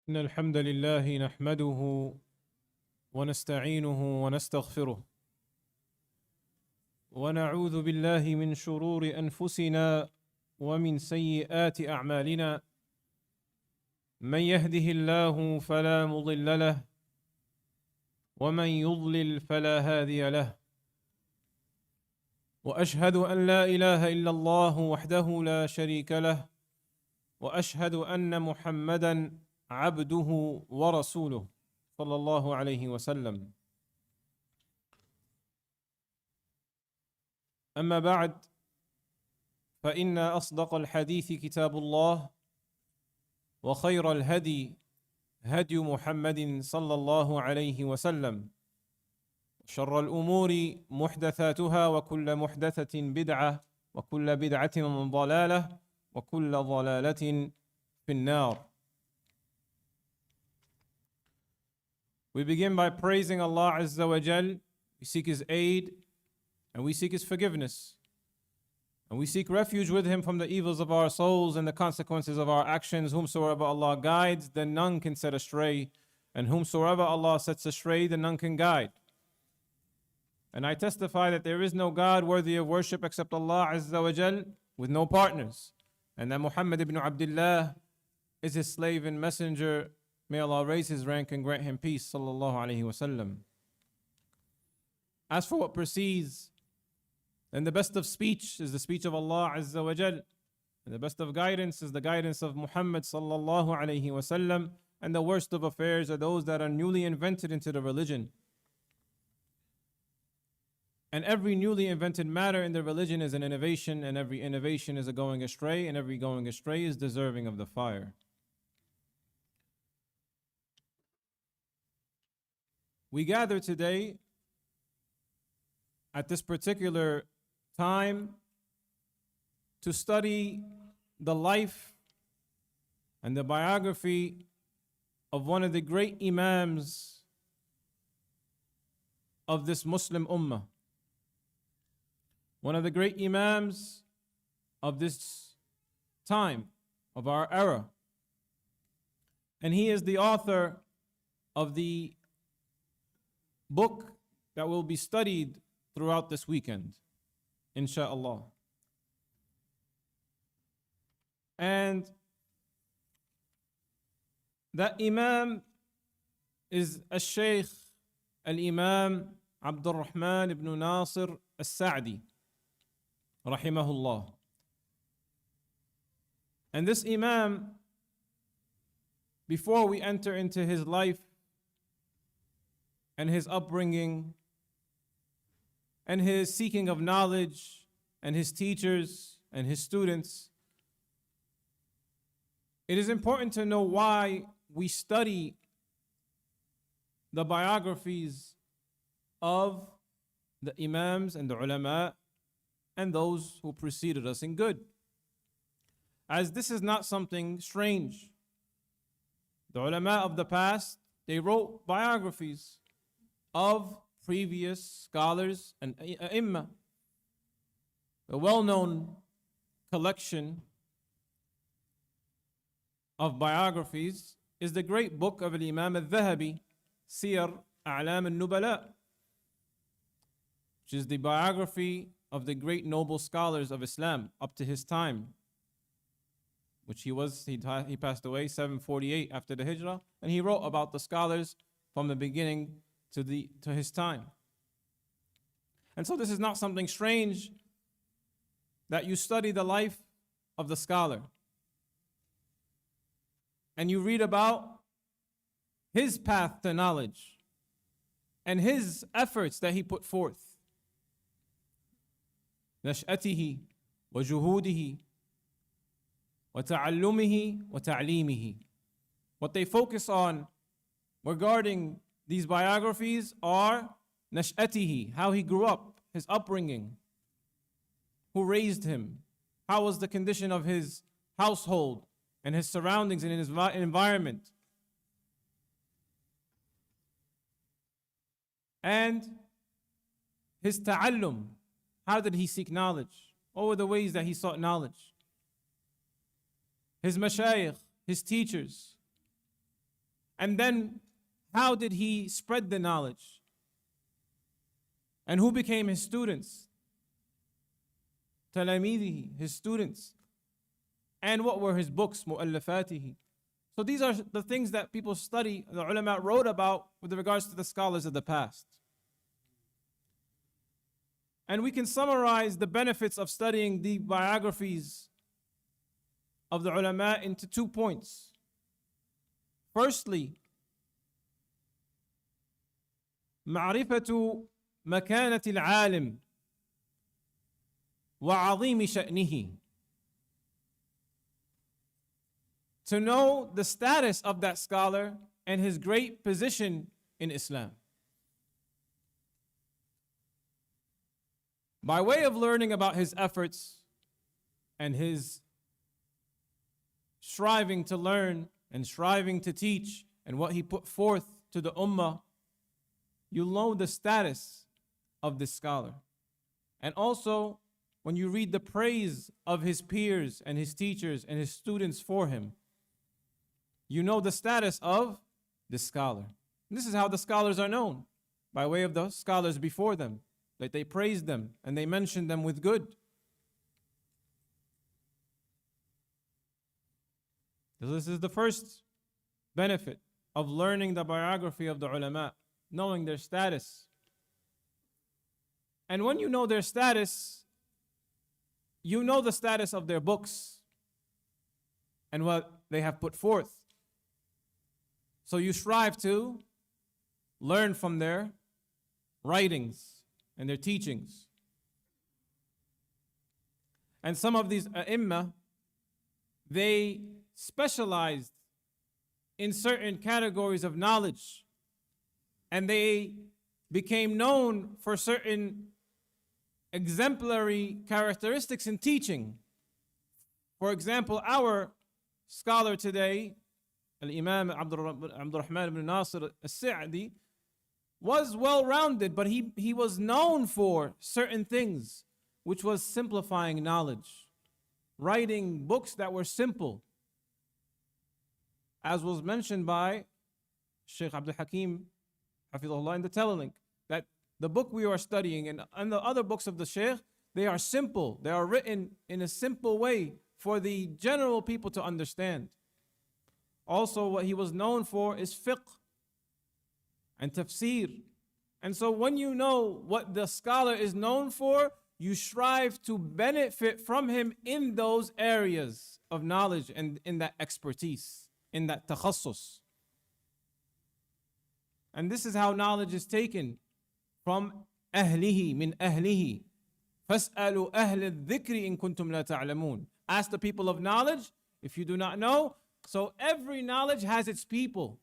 إن الحمد لله نحمده ونستعينه ونستغفره ونعوذ بالله من شرور أنفسنا ومن سيئات أعمالنا من يهده الله فلا مضل له ومن يضلل فلا هادي له وأشهد أن لا إله إلا الله وحده لا شريك له وأشهد أن محمدًا عبده ورسوله صلى الله عليه وسلم. أما بعد فإن أصدق الحديث كتاب الله وخير الهدي هدي محمد صلى الله عليه وسلم شر الأمور محدثاتها وكل محدثة بدعة وكل بدعة ضلالة وكل ضلالة في النار. We begin by praising Allah Azza wa Jal. We seek His aid and we seek His forgiveness. And we seek refuge with Him from the evils of our souls and the consequences of our actions. Whomsoever Allah guides, then none can set astray. And whomsoever Allah sets astray, then none can guide. And I testify that there is no God worthy of worship except Allah Azza wa Jal, with no partners. And that Muhammad ibn Abdullah is His slave and messenger. May Allah raise his rank and grant him peace, sallallahu alayhi wasallam. As for what precedes, then the best of speech is the speech of Allah Azza wa Jal, and the best of guidance is the guidance of Muhammad sallallahu alayhi wasallam, and the worst of affairs are those that are newly invented into the religion. And every newly invented matter in the religion is an innovation, and every innovation is a going astray, and every going astray is deserving of the fire. We gather today at this particular time to study the life and the biography of one of the great Imams of this Muslim Ummah. One of the great Imams of this time, of our era. And he is the author of the book that will be studied throughout this weekend, insha'Allah. And that Imam is Shaykh al-Imam Abdur Rahman ibn Nasir al-Sa'di, rahimahullah. And this Imam, before we enter into his life and his upbringing, and his seeking of knowledge, and his teachers, and his students, it is important to know why we study the biographies of the Imams and the Ulama, and those who preceded us in good. As this is not something strange. The Ulama of the past, they wrote biographies of previous scholars and Imam. A well-known collection of biographies is the great book of Imam al-Dhahabi, Siyar A'lam al-Nubala, which is the biography of the great noble scholars of Islam up to his time, which he passed away 748 after the Hijrah, and he wrote about the scholars from the beginning to his time. And so this is not something strange that you study the life of the scholar and you read about his path to knowledge and his efforts that he put forth. نشأته وجهوده وتعلمه وتعليمه. What they focus on regarding these biographies are nash'atihi, how he grew up, his upbringing, who raised him, how was the condition of his household and his surroundings and in his environment, and his ta'allum, how did he seek knowledge, what were the ways that he sought knowledge, his mashayikh, his teachers, And then how did he spread the knowledge? And who became his students? Talamidihi, his students. And what were his books? Mu'allafatihi. So these are the things that people study, the ulama wrote about with regards to the scholars of the past. And we can summarize the benefits of studying the biographies of the ulama into 2 points. Firstly, معرفة مكانة العالم وعظيم شأنه. To know the status of that scholar and his great position in Islam. By way of learning about his efforts and his striving to learn and striving to teach and what he put forth to the ummah, you'll know the status of this scholar. And also, when you read the praise of his peers and his teachers and his students for him, you know the status of this scholar. And this is how the scholars are known, by way of the scholars before them, that they praised them and they mentioned them with good. So this is the first benefit of learning the biography of the ulama, knowing their status. And when you know their status, you know the status of their books and what they have put forth. So you strive to learn from their writings and their teachings. And some of these ai they specialized in certain categories of knowledge, and they became known for certain exemplary characteristics in teaching. For example, our scholar today, Al-Imam Rahman ibn Nasir al-Sa'di, was well-rounded, but he was known for certain things, which was simplifying knowledge, writing books that were simple, as was mentioned by Shaykh Abdul Hakim, Hafidhullah, in the Telelink, that the book we are studying and the other books of the Shaykh, they are simple. They are written in a simple way for the general people to understand. Also, what he was known for is fiqh and tafsir. And so when you know what the scholar is known for, you strive to benefit from him in those areas of knowledge and in that expertise, in that takhassus. And this is how knowledge is taken from ahlihi, min ahlihi. فَاسْأَلُوا أَهْلَ الذِّكْرِ إِن كُنْتُمْ لَا تَعْلَمُونَ. Ask the people of knowledge if you do not know. So every knowledge has its people.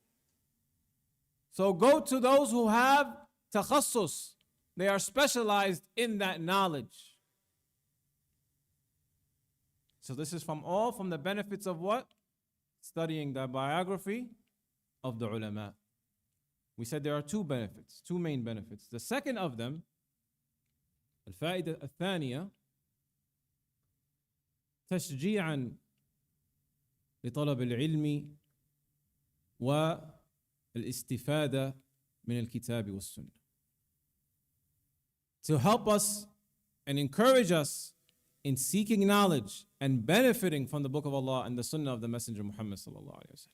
So go to those who have takhassus. They are specialized in that knowledge. So this is from the benefits of what? Studying the biography of the ulama. We said there are two benefits, two main benefits. The second of them, الفائدة الثانية, تشجيعا لطلب العلم والاستفادة من الكتاب والسنة. To help us and encourage us in seeking knowledge and benefiting from the book of Allah and the sunnah of the Messenger Muhammad sallallahu alaihi wasallam.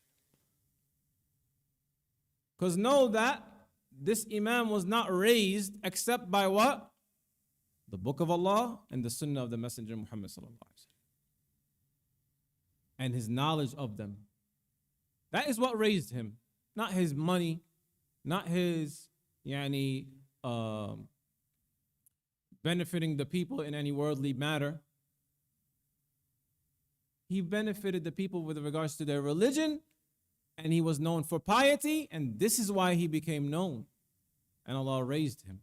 Because know that this Imam was not raised except by what? The book of Allah and the sunnah of the Messenger Muhammad sallallahu alaihi wasallam, and his knowledge of them. That is what raised him, not his money, not his benefiting the people in any worldly matter. He benefited the people with regards to their religion, and he was known for piety, and this is why he became known, and Allah raised him.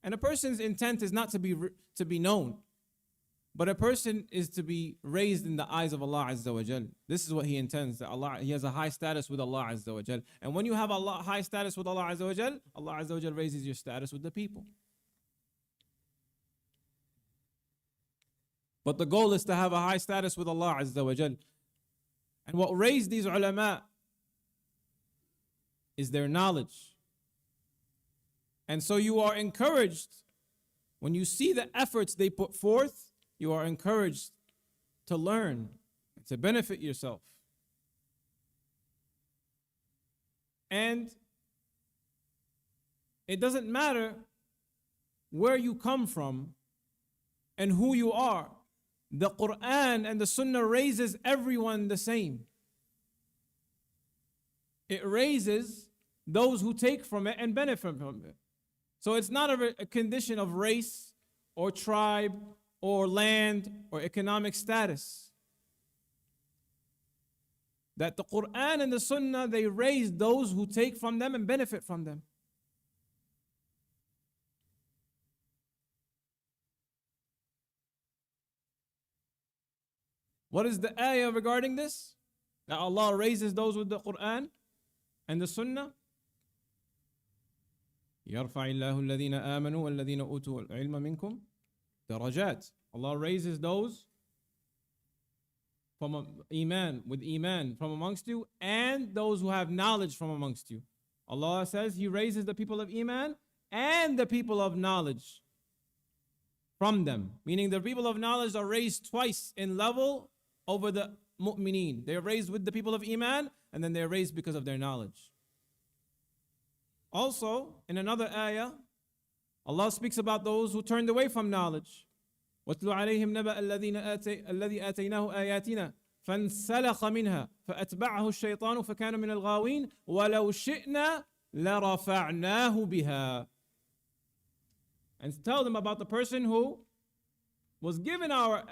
And a person's intent is not to be known, but a person is to be raised in the eyes of Allah Azza wa Jal. This is what he intends, that he has a high status with Allah Azza wa Jal. And when you have a high status with Allah Azza wa Jal, Allah Azza wa Jal raises your status with the people. But the goal is to have a high status with Allah Azza wa Jal. And what raised these ulama is their knowledge. And so you are encouraged, when you see the efforts they put forth, you are encouraged to learn, to benefit yourself. And it doesn't matter where you come from and who you are. The Quran and the Sunnah raises everyone the same. It raises those who take from it and benefit from it. So it's not a condition of race or tribe or land or economic status. That the Quran and the Sunnah, they raise those who take from them and benefit from them. What is the ayah regarding this? That Allah raises those with the Quran and the Sunnah. يرفع الله الذين آمنوا والذين أوتوا العلم منكم درجات. Allah raises those from iman, with iman from amongst you, and those who have knowledge from amongst you. Allah says He raises the people of iman and the people of knowledge from them. Meaning the people of knowledge are raised twice in level over the mu'mineen. They're raised with the people of iman, and then they're raised because of their knowledge. Also, in another ayah, Allah speaks about those who turned away from knowledge. وَاتْلُ عَلَيْهِمْ نَبَأَ الَّذِي آتَيْنَاهُ آيَاتِنَا فَانْسَلَخَ مِنْهَا فَأَتْبَعَهُ الشَّيْطَانُ فَكَانَ مِنَ الْغَاوِينَ وَلَوْ شِئْنَا لَرَفَعْنَاهُ بِهَا. And tell them about the person who was given our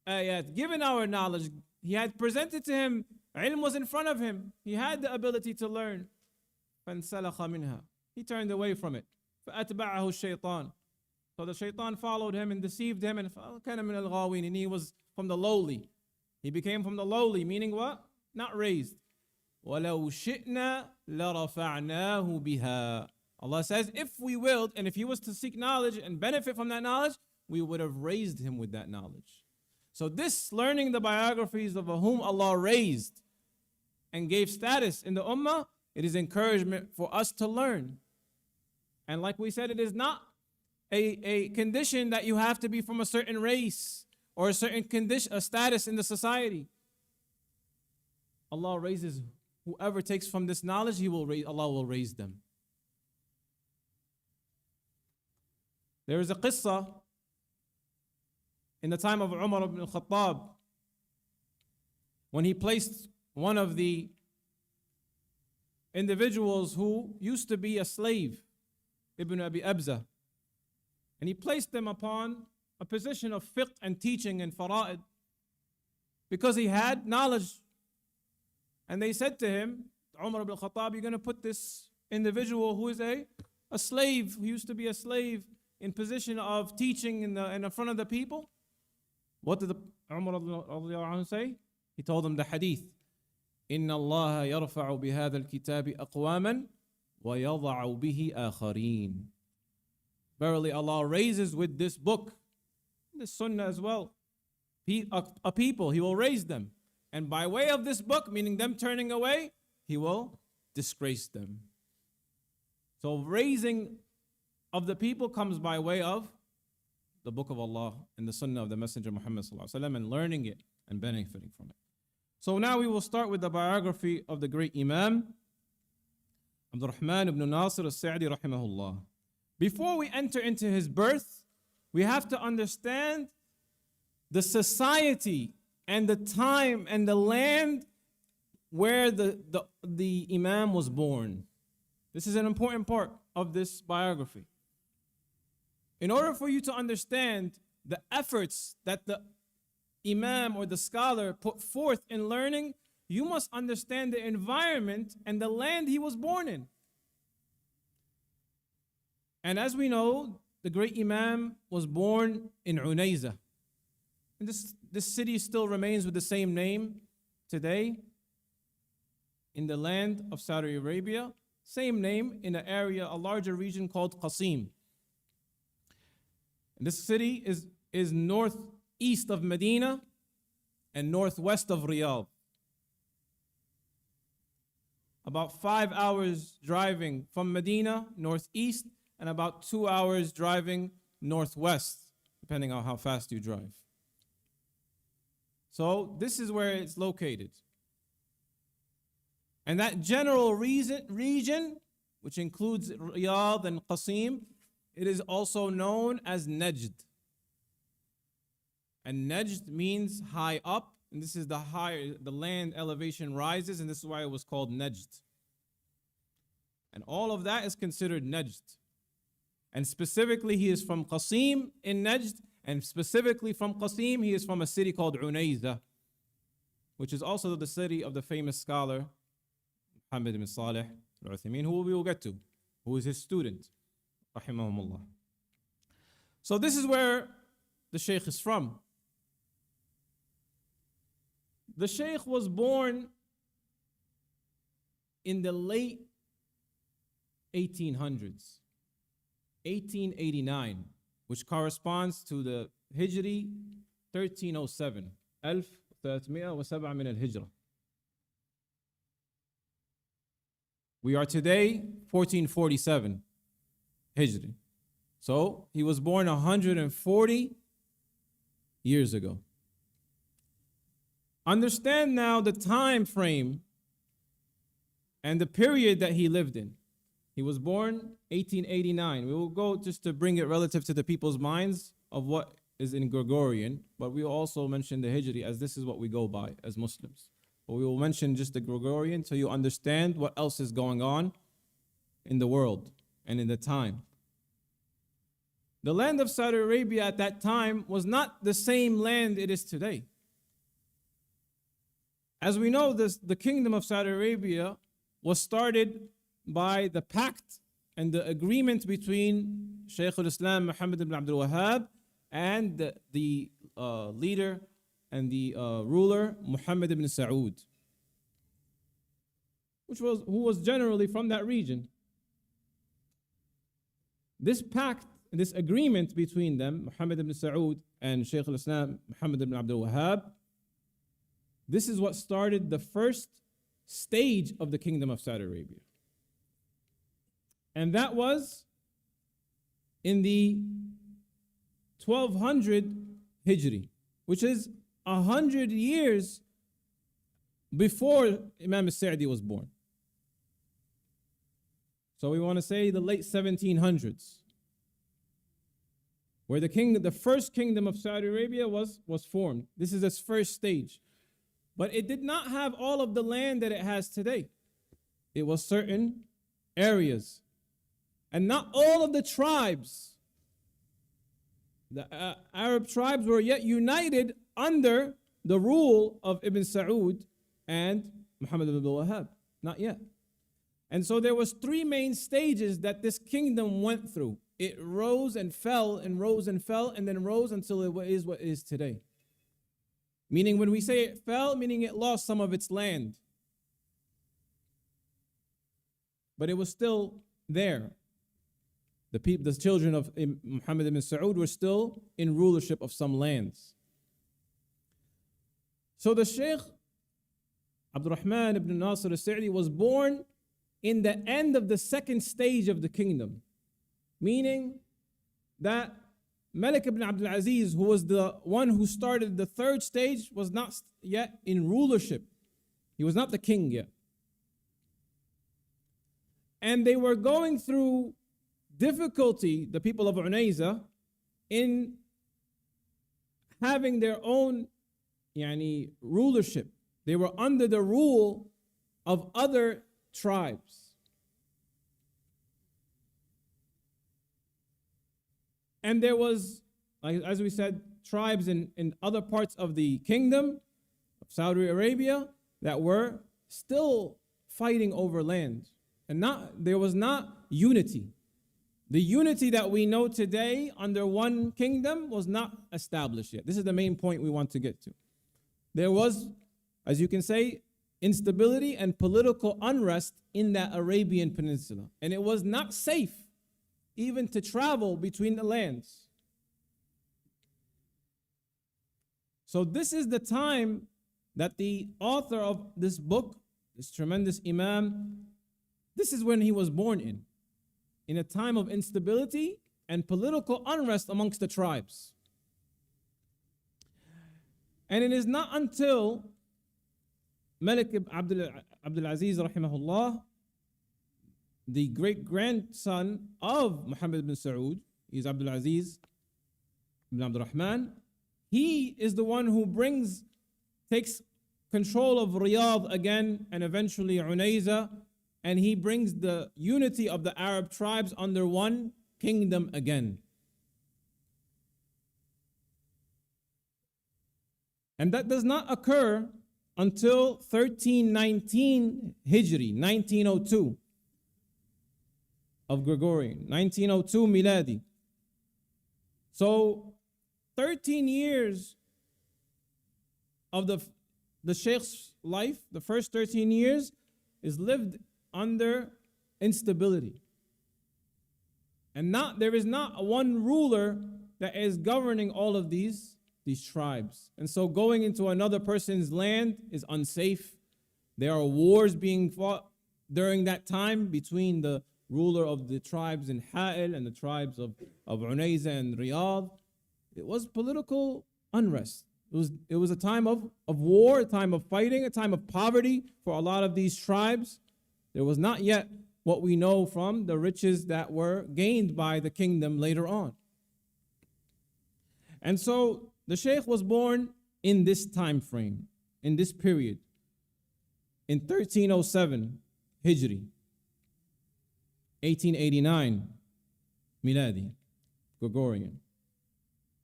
ayat, given our knowledge. He had presented to him, ilm was in front of him. He had the ability to learn. فَانْسَلَخَ مِنْهَا. He turned away from it. فَأَتْبَعَهُ الشَّيْطَانُ. So the shaitan followed him and deceived him, and كَانَ مِنَ الْغَاوِينَ. And he was from the lowly. He became from the lowly, meaning what? Not raised. وَلَوْ شِئْنَا لَرَفَعْنَاهُ بِهَا. Allah says, if we willed, and if he was to seek knowledge and benefit from that knowledge, we would have raised him with that knowledge. So this learning the biographies of whom Allah raised and gave status in the ummah, it is encouragement for us to learn. And like we said, it is not a condition that you have to be from a certain race or a certain condition, a status in the society. Allah raises whoever takes from this knowledge, Allah will raise them. There is a qissa in the time of Umar ibn al-Khattab, when he placed one of the individuals who used to be a slave, Ibn Abi Abza, and he placed them upon a position of fiqh and teaching and fara'id because he had knowledge. And they said to him, Umar ibn al-Khattab, you're going to put this individual who is a slave, who used to be a slave, in position of teaching in the front of the people? What did Umar say? He told them the hadith. إِنَّ اللَّهَ يَرْفَعُ بِهَذَا الْكِتَابِ أَقْوَامًا وَيَضَعُ بِهِ آخَرِينَ. Verily Allah raises with this book, this sunnah as well, a people, He will raise them. And by way of this book, meaning them turning away, He will disgrace them. So raising of the people comes by way of the book of Allah and the sunnah of the Messenger Muhammad sallallahu alaihi wasallam, and learning it and benefiting from it. So now we will start with the biography of the great Imam Rahman ibn Nasir al-Sa'di rahimahullah. Before we enter into his birth, we have to understand the society and the time and the land where the Imam was born. This is an important part of this biography. In order for you to understand the efforts that the Imam or the scholar put forth in learning, you must understand the environment and the land he was born in. And as we know, the great Imam was born in Unayza. And this city still remains with the same name today in the land of Saudi Arabia. Same name in an area, a larger region called Qasim. And this city is northeast of Medina and northwest of Riyadh. about 5 hours driving from Medina, northeast, and about 2 hours driving northwest, depending on how fast you drive. So this is where it's located. And that general region, which includes Riyadh and Qasim, it is also known as Najd. And Najd means high up, and this is the higher the land elevation rises, and this is why it was called Najd. And all of that is considered Najd. And specifically, he is from Qasim in Najd, and specifically from Qasim, he is from a city called Unayza, which is also the city of the famous scholar Muhammad ibn Salih al-Uthaymeen, who we will get to, who is his student, rahimahumullah. So this is where the Shaykh is from. The Shaykh was born in the late 1800s, 1889, which corresponds to the Hijri 1307, 1307 من الهجرة. We are today 1447 Hijri. So he was born 140 years ago. Understand now the time frame and the period that he lived in. He was born 1889. We will go just to bring it relative to the people's minds of what is in Gregorian, but we will also mention the Hijri as this is what we go by as Muslims. But we will mention just the Gregorian so you understand what else is going on in the world and in the time. The land of Saudi Arabia at that time was not the same land it is today. As we know, the kingdom of Saudi Arabia was started by the pact and the agreement between Shaykh al-Islam Muhammad ibn Abdul Wahhab and the leader and the ruler Muhammad ibn Saud, who was generally from that region. This pact, this agreement between them, Muhammad ibn Saud and Shaykh al-Islam Muhammad ibn Abdul Wahhab, this is what started the first stage of the kingdom of Saudi Arabia. And that was in the 1200 Hijri, which is 100 years before Imam al-Sa'di was born. So we want to say the late 1700s, where the first kingdom of Saudi Arabia was formed. This is its first stage. But it did not have all of the land that it has today. It was certain areas. And not all of the tribes, the Arab tribes, were yet united under the rule of Ibn Saud and Muhammad ibn Abdul Wahhab. Not yet. And so there was three main stages that this kingdom went through. It rose and fell and rose and fell and then rose until it is what it is today. Meaning when we say it fell, meaning it lost some of its land. But it was still there. The children of Muhammad ibn Saud were still in rulership of some lands. So the Shaykh Rahman ibn Nasir al-Sa'di was born in the end of the second stage of the kingdom. Meaning that Malik ibn Abdul Aziz, who was the one who started the third stage, was not yet in rulership. He was not the king yet. And they were going through difficulty, the people of Unayza, in having their own rulership. They were under the rule of other tribes. And there was, as we said, tribes in other parts of the kingdom of Saudi Arabia that were still fighting over land. And there was not unity. The unity that we know today under one kingdom was not established yet. This is the main point we want to get to. There was, as you can say, instability and political unrest in that Arabian Peninsula. And it was not safe even to travel between the lands. So this is the time that the author of this book, this tremendous Imam, this is when he was born in a time of instability and political unrest amongst the tribes. And it is not until Malik Abdul Aziz rahimahullah, the great grandson of Muhammad bin Saud, he's Abdul Aziz ibn Abdur Rahman, he is the one who takes control of Riyadh again and eventually Unayza, and he brings the unity of the Arab tribes under one kingdom again. And that does not occur until 1319 Hijri, 1902 of Gregorian, 1902 Miladi. So 13 years of the Shaykh's life, the first 13 years, is lived under instability. And there is not one ruler that is governing all of these tribes. And so going into another person's land is unsafe. There are wars being fought during that time between the ruler of the tribes in Ha'il and the tribes of Unayza and Riyadh. It was political unrest. It was a time of war, a time of fighting, a time of poverty for a lot of these tribes. There was not yet what we know from the riches that were gained by the kingdom later on. And so the Shaykh was born in this time frame, in this period, in 1307 Hijri, 1889 Miladi, Gregorian.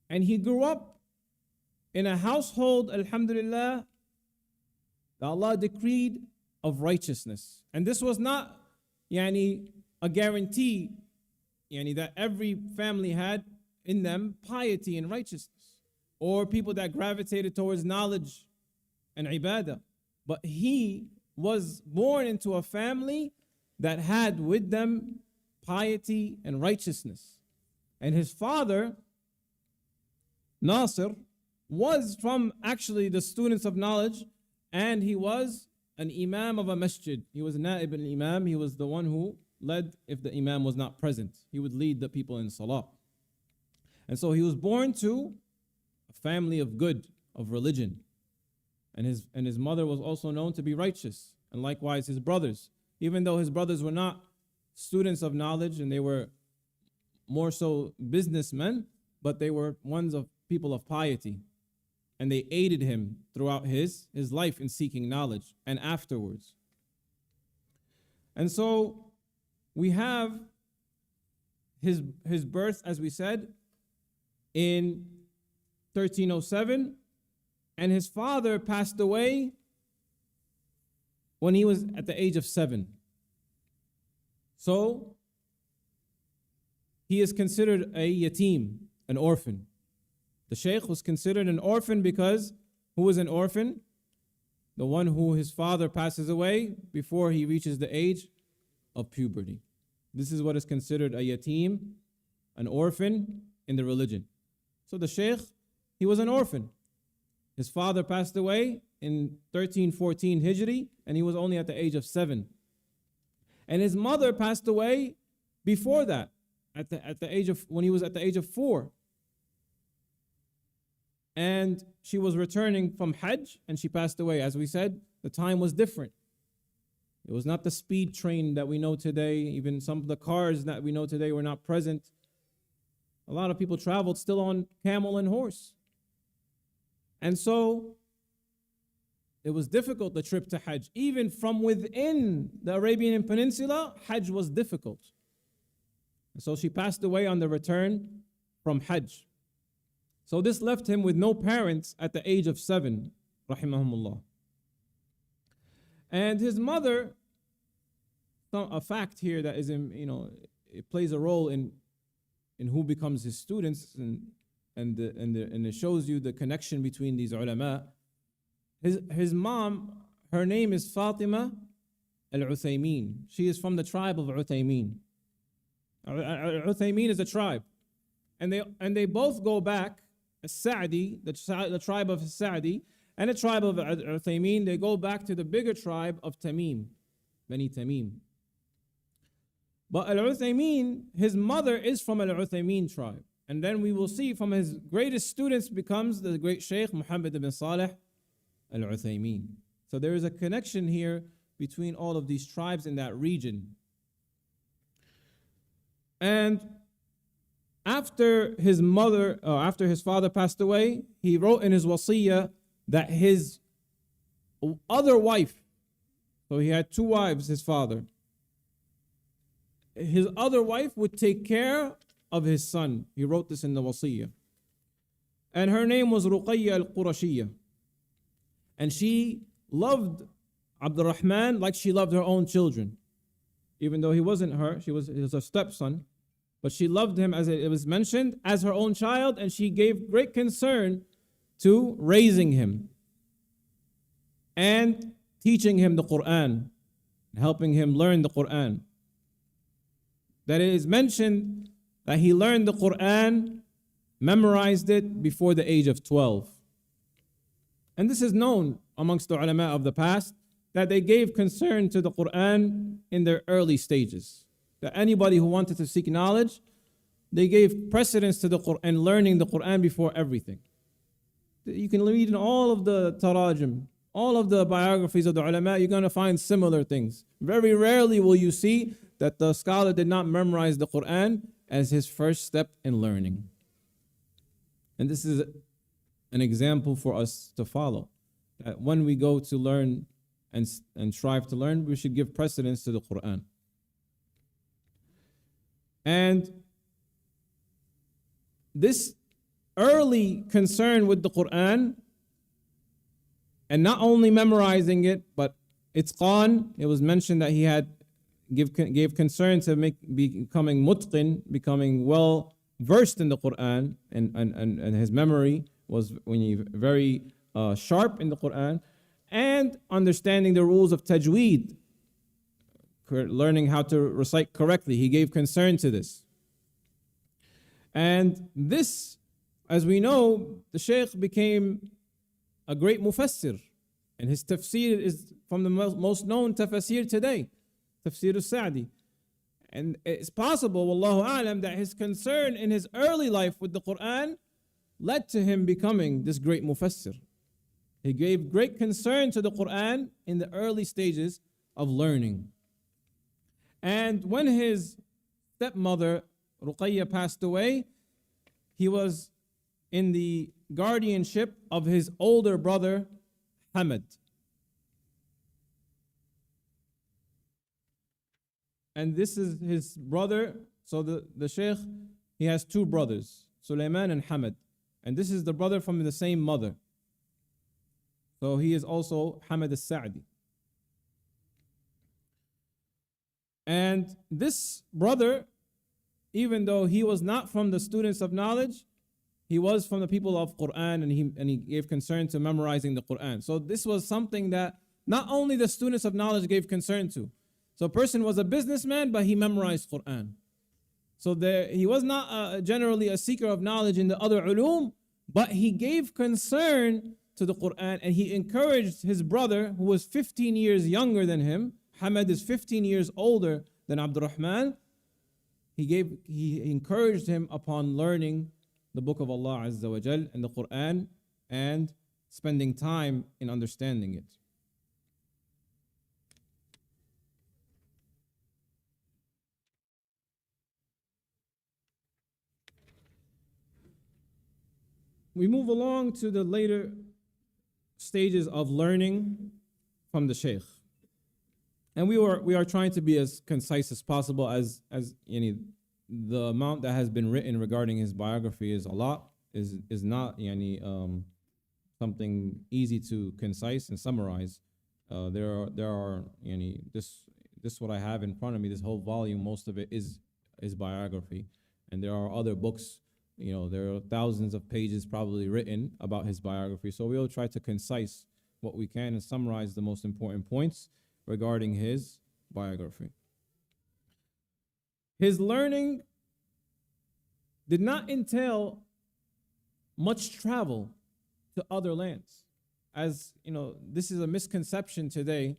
And he grew up in a household, alhamdulillah, that Allah decreed of righteousness. And this was not a guarantee that every family had in them piety and righteousness, or people that gravitated towards knowledge and ibadah. But he was born into a family that had with them piety and righteousness. And his father, Nasir, was from actually the students of knowledge, and he was an imam of a masjid. He was a na'ib al-imam. He was the one who led if the imam was not present. He would lead the people in salah. And so he was born to a family of good, of religion. And his mother was also known to be righteous. And likewise his brothers. Even though his brothers were not students of knowledge and they were more so businessmen, but they were people of piety. And they aided him throughout his life in seeking knowledge and afterwards. And so we have his birth, as we said, in 1307, and his father passed away when he was at the age of 7. So he is considered a yatim, an orphan. The Shaykh was considered an orphan because who was an orphan? The one who his father passes away before he reaches the age of puberty. This is what is considered a yatim, an orphan in the religion. So the Shaykh, he was an orphan. His father passed away in 1314 Hijri, and he was only at the age of 7. And his mother passed away before that, when he was at the age of 4. And she was returning from Hajj, and she passed away. As we said, the time was different. It was not the speed train that we know today. Even some of the cars that we know today were not present. A lot of people traveled still on camel and horse. And so it was difficult, the trip to Hajj. Even from within the Arabian Peninsula, Hajj was difficult. And so she passed away on the return from Hajj. So this left him with no parents at the age of 7, rahimahumullah. And his mother, a fact here that is, it plays a role in who becomes his students, and it shows you the connection between these ulama. His mom, her name is Fatima al-Uthaymin. She is from the tribe of Uthaymin. Uthaymin is a tribe, and they both go back. As-Sa'di, the tribe of Sa'di, and the tribe of Uthaymeen, they go back to the bigger tribe of Tamim, Bani Tamim. But Al-Uthaymeen, his mother is from Al-Uthaymeen tribe. And then we will see from his greatest students becomes the great Shaykh Muhammad ibn Salih Al-Uthaymeen. So there is a connection here between all of these tribes in that region. And after his father passed away, he wrote in his wasiyah that his other wife, so he had two wives, his father, his other wife would take care of his son. He wrote this in the wasiyah. And her name was Ruqayya al-Qurashiyya. And she loved Abdur Rahman like she loved her own children. Even though he wasn't her, he was her stepson. But she loved him, as it was mentioned, as her own child, and she gave great concern to raising him and teaching him the Quran, helping him learn the Quran. That it is mentioned that he learned the Quran, memorized it before the age of 12. And this is known amongst the ulama of the past, that they gave concern to the Quran in their early stages. That anybody who wanted to seek knowledge, they gave precedence to the Quran, learning the Quran before everything. You can read in all of the tarajim, all of the biographies of the ulama, you're going to find similar things. Very rarely will you see that the scholar did not memorize the Quran as his first step in learning. And this is an example for us to follow. That when we go to learn and strive to learn, we should give precedence to the Quran. And this early concern with the Quran, and not only memorizing it, but itqan, it was mentioned that he had gave concern to becoming mutqin, becoming well versed in the Quran, and his memory was very sharp in the Quran, and understanding the rules of tajweed, learning how to recite correctly. He gave concern to this. And this, as we know, the Shaykh became a great mufassir. And his tafsir is from the most known tafsir today, Tafsir al-Sa'di. And it's possible, wallahu a'lam, that his concern in his early life with the Quran led to him becoming this great mufassir. He gave great concern to the Quran in the early stages of learning. And when his stepmother, Ruqayya, passed away, he was in the guardianship of his older brother, Hamad. And this is his brother. So the Shaykh, he has two brothers, Sulaiman and Hamad. And this is the brother from the same mother. So he is also Hamad al-Sa'di. And this brother, even though he was not from the students of knowledge, he was from the people of Quran, and he gave concern to memorizing the Quran. So this was something that not only the students of knowledge gave concern to. So a person was a businessman, but he memorized Quran. So he was not generally a seeker of knowledge in the other ulum, but he gave concern to the Quran, and he encouraged his brother, who was 15 years younger than him. Hamad is 15 years older than Abdur Rahman. He encouraged him upon learning the book of Allah Azza wa Jal and the Quran, and spending time in understanding it. We move along to the later stages of learning from the Shaykh. And we are trying to be as concise as possible, as the amount that has been written regarding his biography is a lot, is not something easy to concise and summarize. There are this what I have in front of me, this whole volume, most of it is biography. And there are other books, there are thousands of pages probably written about his biography. So we'll try to concise what we can and summarize the most important points regarding his biography. His learning did not entail much travel to other lands. as you know, this is a misconception today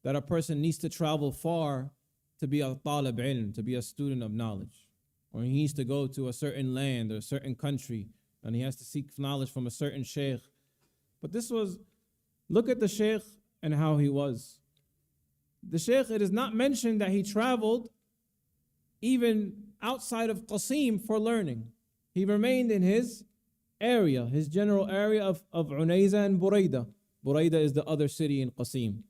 that a person needs to travel far to be a talib ilm, to be a student of knowledge, or he needs to go to a certain land or a certain country and he has to seek knowledge from a certain shaykh. But this was, look at the shaykh and how he was. The shaykh, it is not mentioned that he traveled even outside of Qasim for learning. He remained in his area, his general area of Unayza and Burayda. Burayda is the other city in Qasim,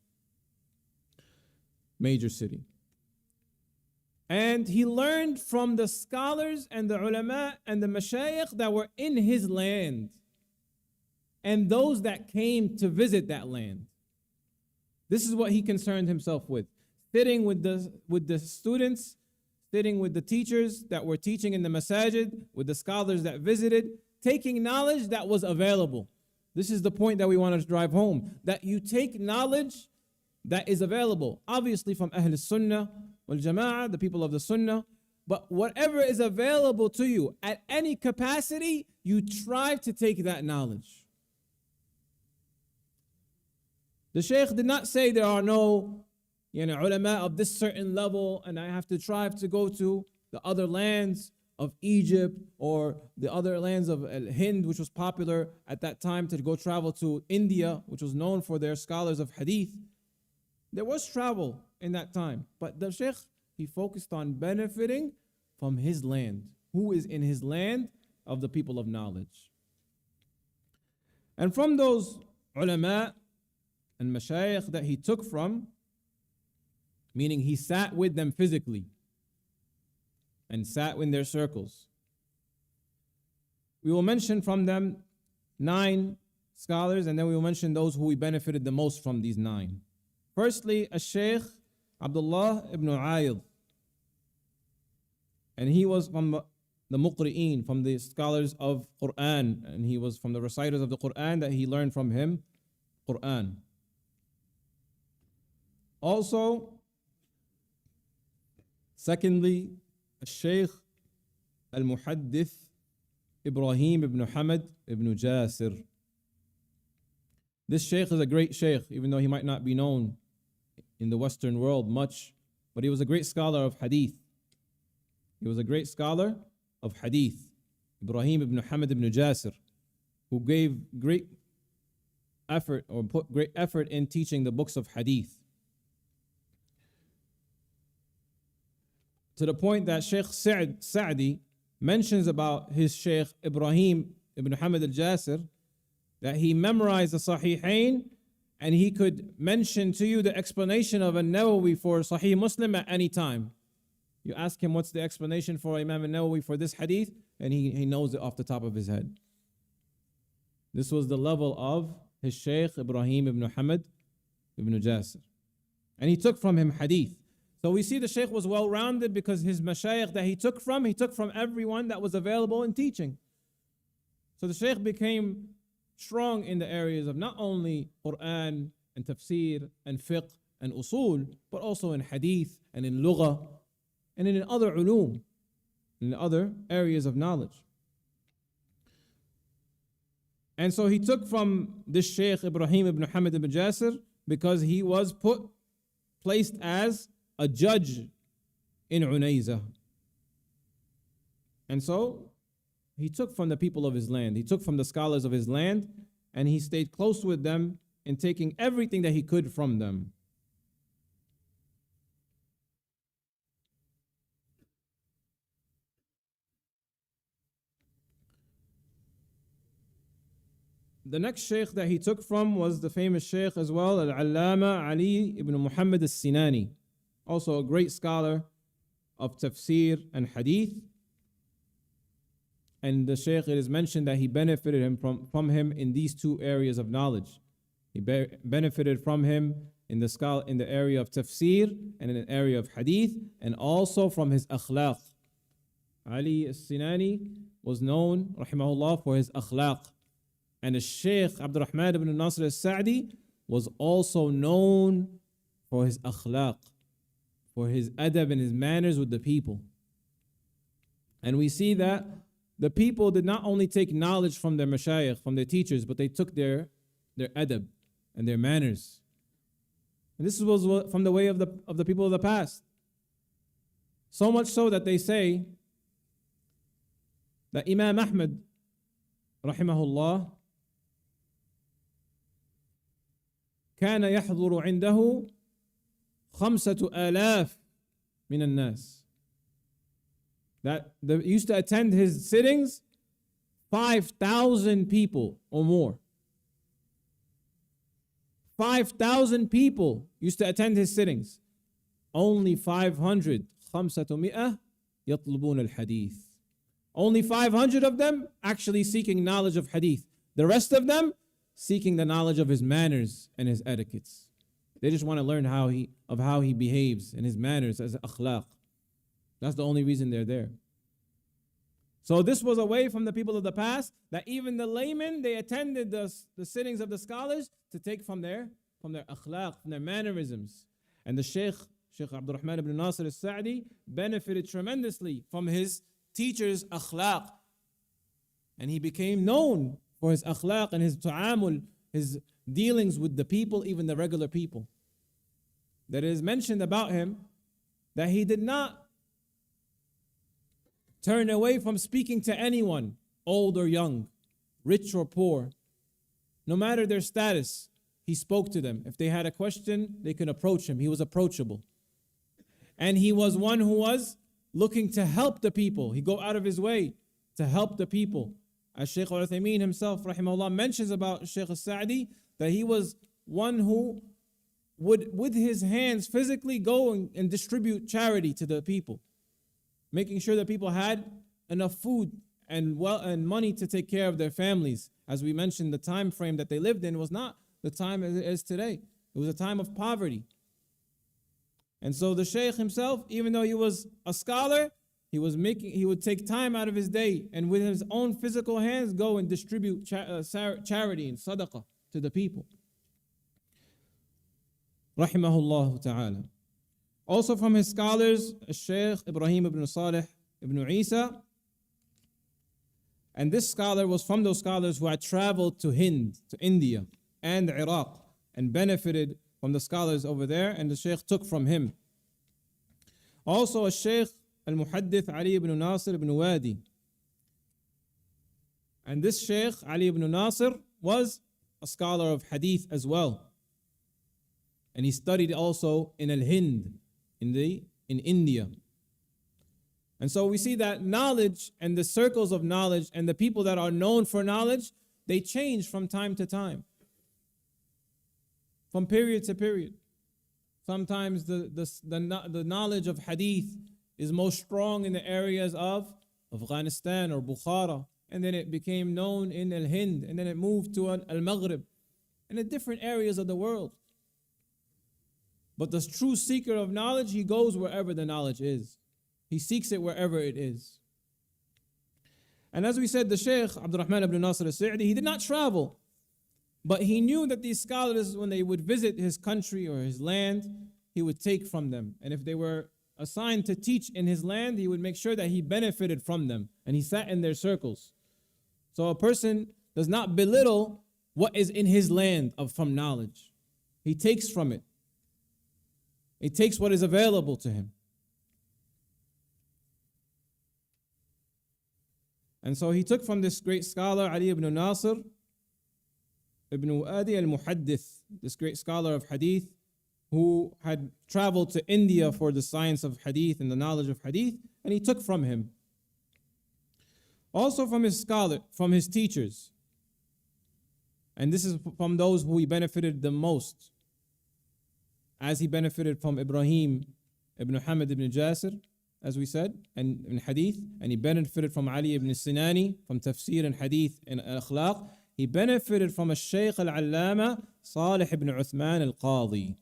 major city. And he learned from the scholars and the ulama and the mashayikh that were in his land and those that came to visit that land. This is what he concerned himself with. Sitting with the students, sitting with the teachers that were teaching in the masajid, with the scholars that visited, taking knowledge that was available. This is the point that we want to drive home, that you take knowledge that is available, obviously from Ahl Sunnah wal Jama'ah, the people of the Sunnah, but whatever is available to you at any capacity, you try to take that knowledge. The Shaykh did not say there are no ulama of this certain level and I have to try to go to the other lands of Egypt or the other lands of Hind, which was popular at that time, to go travel to India, which was known for their scholars of hadith. There was travel in that time, but the Shaykh, he focused on benefiting from his land. Who is in his land of the people of knowledge? And from those ulama and mashayikh that he took from, meaning he sat with them physically and sat in their circles, we will mention from them 9 scholars, and then we will mention those who we benefited the most from these 9. Firstly, Shaykh Abdullah ibn Ayyad, and he was from the muqri'een, from the scholars of Quran, and he was from the reciters of the Quran that he learned from him Quran. Also, secondly, Shaykh al-Muhaddith Ibrahim ibn Hamad ibn Jasir. This Shaykh is a great Shaykh, even though he might not be known in the Western world much, but he was a great scholar of hadith. He was a great scholar of hadith, Ibrahim ibn Hamad ibn Jasir, who gave great effort or put great effort in teaching the books of hadith. To the point that Shaykh Sa'di mentions about his Shaykh Ibrahim ibn Hamad al-Jasir that he memorized the Sahihain and he could mention to you the explanation of an-Nawawi for Sahih Muslim at any time. You ask him what's the explanation for Imam an-Nawawi for this hadith, and he knows it off the top of his head. This was the level of his Shaykh Ibrahim ibn Hamad ibn Jasir. And he took from him hadith. So we see the Shaykh was well-rounded because his mashayikh that he took from everyone that was available in teaching. So the Shaykh became strong in the areas of not only Quran and tafsir and fiqh and usul, but also in hadith and in lugha and in other ulum, in other areas of knowledge. And so he took from this Shaykh Ibrahim ibn Hamad ibn Jasir because he was placed as a judge in Unayza. And so he took from the people of his land, he took from the scholars of his land, and he stayed close with them in taking everything that he could from them. The next Shaykh that he took from was the famous Shaykh as well, Al-Allama Ali ibn Muhammad al-Sinani, also a great scholar of tafsir and hadith. And the Shaykh, it is mentioned that he benefited from him in these 2 areas of knowledge. He benefited from him in the area of tafsir and in the area of hadith, and also from his akhlaq. Ali al-Sinani was known, rahimahullah, for his akhlaq. And the Shaykh Abdur ibn Nasr al-Sa'di was also known for his akhlaq, for his adab and his manners with the people. And we see that the people did not only take knowledge from their mashayikh, from their teachers, but they took their their adab and their manners. And this was from the way of the people of the past. So much so that they say that Imam Ahmad, rahimahullah, كان يحضر عنده 5,000 من الناس. That they used to attend his sittings 5,000 people or more. 5,000 people used to attend his sittings. Only 500 500 يطلبون الحديث. Only 500 of them actually seeking knowledge of hadith. The rest of them seeking the knowledge of his manners and his etiquettes. They just want to learn how he behaves and his manners as akhlaq. That's the only reason they're there. So this was away from the people of the past, that even the laymen, they attended the sittings of the scholars to take from their akhlaq, from their mannerisms. And the Shaykh Abdur Rahman ibn Nasir al-Sa'di benefited tremendously from his teacher's akhlaq. And he became known for his akhlaq and his ta'amul, his dealings with the people, even the regular people. That it is mentioned about him that he did not turn away from speaking to anyone, old or young, rich or poor. No matter their status, he spoke to them. If they had a question, they could approach him. He was approachable. And he was one who was looking to help the people. He'd go out of his way to help the people. As Shaykh al-Uthaymeen himself, rahimahullah, mentions about Shaykh al-Sa'di, that he was one who would, with his hands, physically go and distribute charity to the people, making sure that people had enough food and money to take care of their families. As we mentioned, the time frame that they lived in was not the time as it is today. It was a time of poverty. And so the Shaykh himself, even though he was a scholar, he would take time out of his day and with his own physical hands go and distribute charity and sadaqah to the people. Rahimahullah ta'ala. Also from his scholars, Shaykh Ibrahim ibn Salih ibn Isa. And this scholar was from those scholars who had traveled to Hind, to India and Iraq, and benefited from the scholars over there, and the Shaykh took from him. Also a Shaykh al-Muhaddith Ali ibn Nasir ibn Wadi. And this Shaykh Ali ibn Nasir was a scholar of hadith as well. And he studied also in Al-Hind, in India. And so we see that knowledge and the circles of knowledge and the people that are known for knowledge, they change from time to time, from period to period. Sometimes the knowledge of hadith is most strong in the areas of Afghanistan or Bukhara, and then it became known in Al-Hind, and then it moved to Al-Maghrib, and in different areas of the world. But the true seeker of knowledge, he goes wherever the knowledge is. He seeks it wherever it is. And as we said, the Shaykh Abdur Rahman ibn Nasir al-Sa'di, he did not travel, but he knew that these scholars, when they would visit his country or his land, he would take from them. And if they were assigned to teach in his land, he would make sure that he benefited from them, and he sat in their circles. So a person does not belittle what is in his land from knowledge. He takes from it. He takes what is available to him. And so he took from this great scholar, Ali ibn Nasir ibn Wadi al-Muhaddith, this great scholar of hadith, who had traveled to India for the science of hadith and the knowledge of hadith, and he took from him. Also from his teachers. And this is from those who he benefited the most, as he benefited from Ibrahim ibn Hamad ibn Jasir, as we said, and in hadith, and he benefited from Ali ibn Sinani, from tafsir and hadith and akhlaq. He benefited from a Shaykh al-Allama Salih ibn Uthman al-Qadi.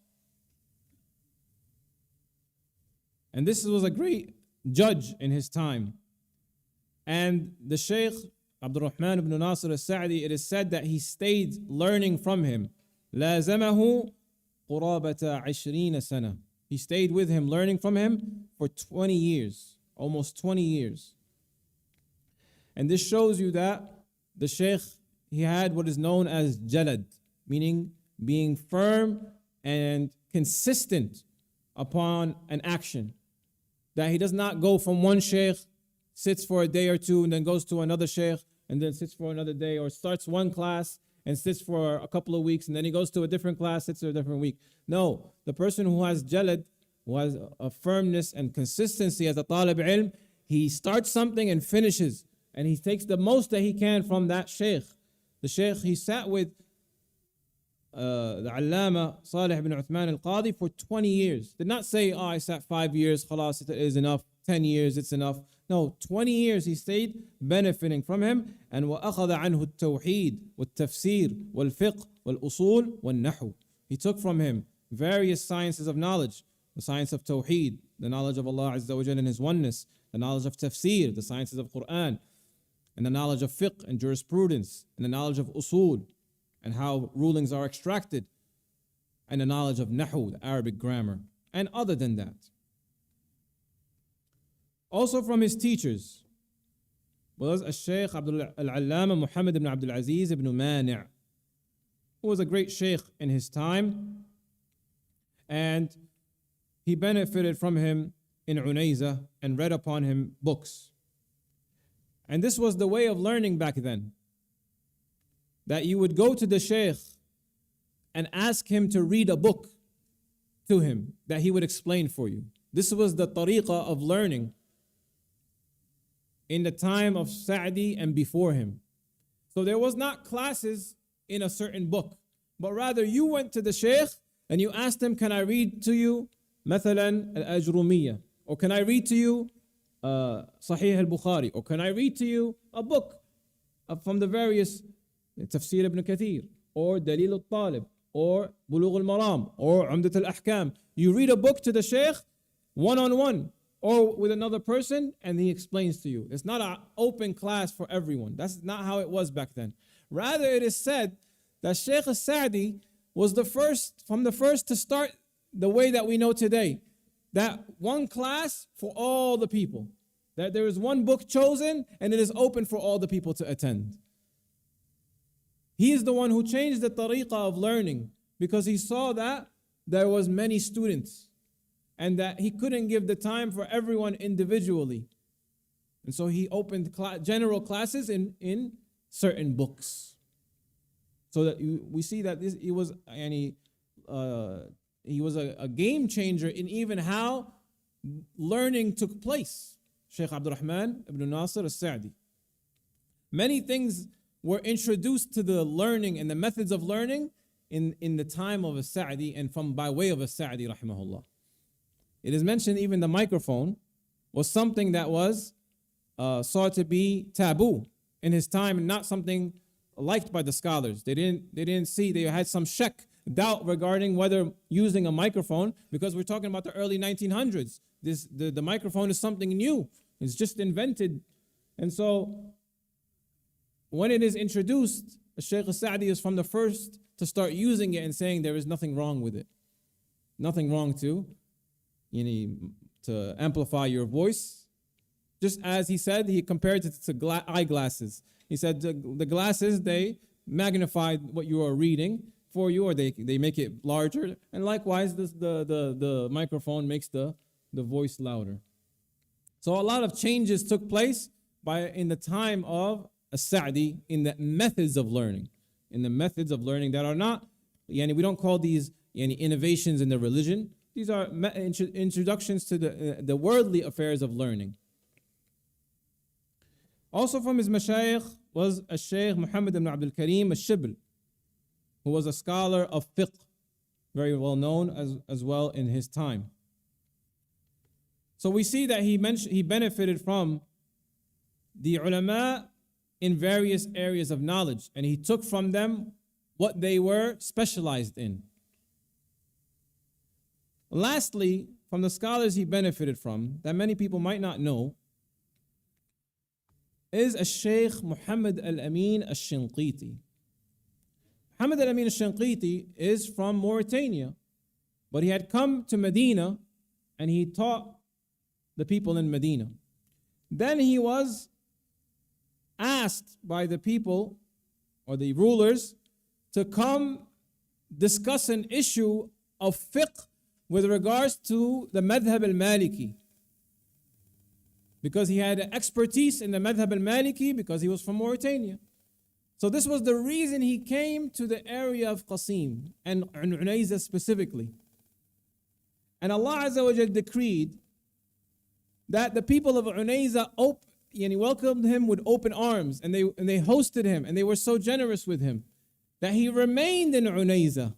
And this was a great judge in his time. And the Shaykh Abdur Rahman ibn Nasir al-Sa'di, it is said that he stayed learning from him. لازمه قرابة 20 سنة. He stayed with him, learning from him for 20 years, almost 20 years. And this shows you that the Shaykh, he had what is known as jalad, meaning being firm and consistent upon an action. That he does not go from one shaykh, sits for a day or two, and then goes to another shaykh, and then sits for another day, or starts one class and sits for a couple of weeks, and then he goes to a different class, sits for a different week. No, the person who has jalad, who has a firmness and consistency as a talib ilm, he starts something and finishes, and he takes the most that he can from that shaykh. The shaykh he sat with, the Allama Salih ibn Uthman al-Qadi for 20 years. Did not say, I sat 5 years, khalas, it is enough, 10 years, it's enough. No, 20 years he stayed benefiting from him. And وَأَخَذَ عَنْهُ التَّوْحِيد وَالتَّفْسِير وَالْفِقْهِ وَالْأُصُولِ وَالنَّحْوِ. He took from him various sciences of knowledge, the science of Tawheed, the knowledge of Allah Azza wa Jal and His oneness, the knowledge of tafsir, the sciences of Quran, and the knowledge of fiqh and jurisprudence, and the knowledge of usul, and how rulings are extracted, and the knowledge of nahu, the Arabic grammar, and other than that. Also from his teachers was Shaykh al-Allama Muhammad ibn Abdul Aziz ibn Mani', who was a great shaykh in his time, and he benefited from him in Unayza and read upon him books. And this was the way of learning back then, that you would go to the shaykh and ask him to read a book to him that he would explain for you. This was the tariqah of learning in the time of Sa'di and before him. So there was not classes in a certain book, but rather you went to the shaykh and you asked him, can I read to you مثلا al-Ajrumiyyah, or can I read to you Sahih al-Bukhari, or can I read to you a book from the various Tafsir ibn Kathir, or Dalil al-Talib, or Bulugh al-Maram, or Umdat al-Ahkam. You read a book to the shaykh one-on-one, or with another person, and he explains to you. It's not an open class for everyone. That's not how it was back then. Rather, it is said that Shaykh al-Sa'di was the first to start the way that we know today. That one class for all the people. That there is one book chosen, and it is open for all the people to attend. He is the one who changed the tariqah of learning, because he saw that there was many students, and that he couldn't give the time for everyone individually. And so he opened general classes in certain books. So that we see that he was a game changer in even how learning took place. Shaykh Rahman ibn Nasir al-Sa'di. Many things were introduced to the learning and the methods of learning in the time of al-Sa'di and by way of al-Sa'di rahimahullah. It is mentioned even the microphone was something that was sought to be taboo in his time, and not something liked by the scholars. They didn't see, they had some doubt regarding whether using a microphone, because we're talking about the early 1900s. The microphone is something new. It's just invented. And so when it is introduced, Shaykh al-Sa'di is from the first to start using it and saying there is nothing wrong with it. Nothing wrong to amplify your voice. Just as he said, he compared it to eyeglasses. He said the glasses, they magnify what you are reading for you, or they make it larger. And likewise, the microphone makes the voice louder. So a lot of changes took place in the time of As-Sa'di in the methods of learning. In the methods of learning that are not, we don't call these innovations in the religion. These are introductions to the worldly affairs of learning. Also from his mashayikh was Shaykh Muhammad ibn Abdul Karim al-Shibl, who was a scholar of fiqh, very well known as well in his time. So we see that he benefited from the ulama in various areas of knowledge, and he took from them what they were specialized in. Lastly, from the scholars he benefited from, that many people might not know, is Shaykh Muhammad al-Amin al-Shinqiti. Muhammad al-Amin al-Shinqiti is from Mauritania, but he had come to Medina and he taught the people in Medina. Then he was asked by the people or the rulers to come discuss an issue of fiqh with regards to the madhab al-Maliki, because he had expertise in the madhab al-Maliki because he was from Mauritania. So this was the reason he came to the area of Qasim and Unayza specifically. And Allah Azza wa Jal decreed that the people of Unayza welcomed him with open arms, and they hosted him, and they were so generous with him that he remained in Unayza.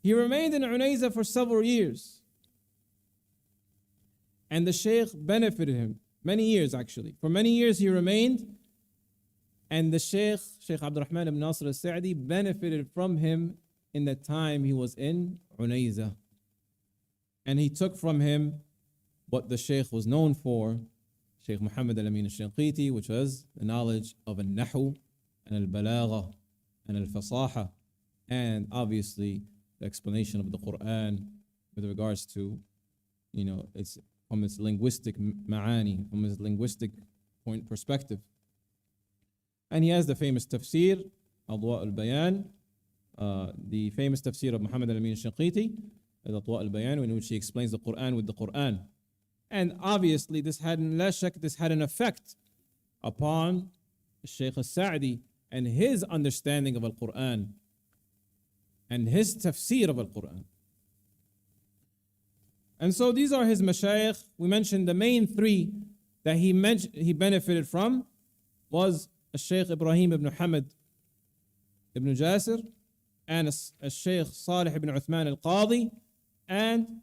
He remained in Unayza for several years. And the Shaykh benefited him, many years actually. For many years he remained, and the Shaykh Abdur ibn Nasr al-Sa'di benefited from him in the time he was in Unayza. And he took from him what the Shaykh was known for, Shaykh Muhammad al-Amin al-Shinqiti, which was the knowledge of al-Nahu and al-Balagha and al-Fasaha, and obviously the explanation of the Quran with regards to, it's from its linguistic ma'ani, from its linguistic point perspective. And he has the famous tafsir, Adwa al-Bayan, the famous tafsir of Muhammad al-Amin al-Shinqiti, Adwa al-Bayan, in which he explains the Quran with the Quran. And obviously this had an effect upon Shaykh al-Sa'di and his understanding of al-Quran and his tafsir of al-Quran. And so these are his mashayikh. We mentioned the main three that he benefited from was Shaykh Ibrahim ibn Hamad ibn Jasir and Shaykh Salih ibn Uthman al-Qadi, and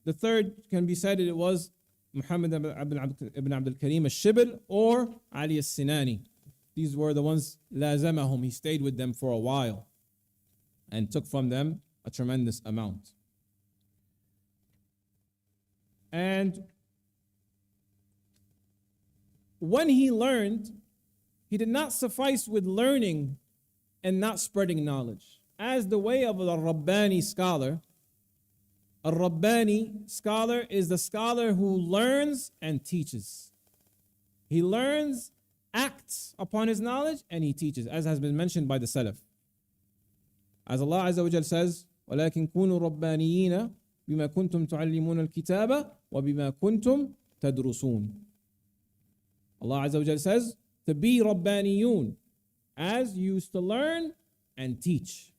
the third can be said it was Muhammad ibn Abdul Karim al-Shibl or Ali al-Sinani. These were the ones lazamahum. He stayed with them for a while and took from them a tremendous amount. And when he learned, he did not suffice with learning and not spreading knowledge. As the way of a Rabbani scholar, a Rabbani scholar is the scholar who learns and teaches. He learns, acts upon his knowledge, and he teaches, as has been mentioned by the Salaf. As Allah Azza wa Jal says, وَلَكِنْ كُونُوا رَبَّانِيِّينَ بِمَا كُنْتُمْ تُعَلِّمُونَ الْكِتَابَ وَبِمَا كُنْتُمْ تَدْرُسُونَ. Allah Azza wa Jal says, to be Rabbaniyun, as you used to learn and teach.